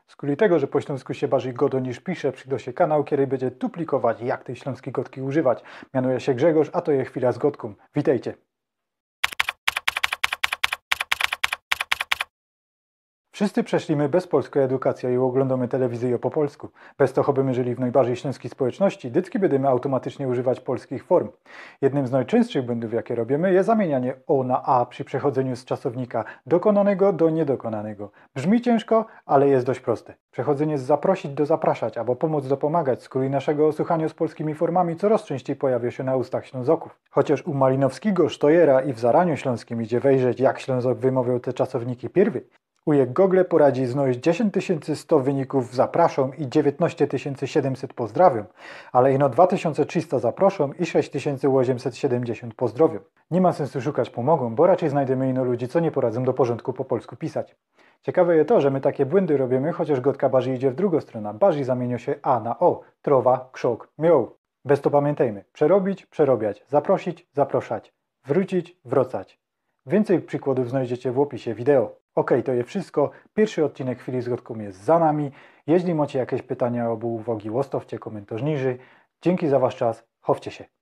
Skuli tego, że po śląsku się bardziej godo niż pisze, przyda się kanał, który będzie duplikować, jak tej śląskiej gotki używać. Mianuje się Grzegorz, a to jest chwila z gotką. Witajcie! Wszyscy przeszliśmy bez polskiej edukacji i oglądamy telewizję po polsku. Bez toho byśmy żyli w najbardziej śląskiej społeczności, dycki będziemy automatycznie używać polskich form. Jednym z najczęstszych błędów, jakie robimy, jest zamienianie o na a przy przechodzeniu z czasownika dokonanego do niedokonanego. Brzmi ciężko, ale jest dość proste. Przechodzenie z zaprosić do zapraszać, albo pomóc dopomagać, z kolei naszego osłuchania z polskimi formami coraz częściej pojawia się na ustach Ślązoków. Chociaż u Malinowskiego, Sztojera i w zaraniu śląskim idzie wejrzeć, jak Ślązok wymawiał te czasowniki pierwy, ujek Google poradzi znaleźć 10100 wyników zapraszam i 19700 pozdrawiam, ale ino 2300 zaproszą i 6870 pozdrowią. Nie ma sensu szukać pomogą, bo raczej znajdziemy ino ludzi, co nie poradzą do porządku po polsku pisać. Ciekawe jest to, że my takie błędy robimy, chociaż gotka bardziej idzie w drugą stronę. Bardziej zamienia się a na o, trowa, krzok, mioł. Bez to pamiętajmy, przerobić, przerobiać, zaprosić, zaproszać, wrócić, wracać. Więcej przykładów znajdziecie w opisie wideo. Ok, to jest wszystko. Pierwszy odcinek Chwili z Gotką jest za nami. Jeśli macie jakieś pytania albo uwagi, łostowcie komentarz niżej. Dzięki za wasz czas. Chowcie się.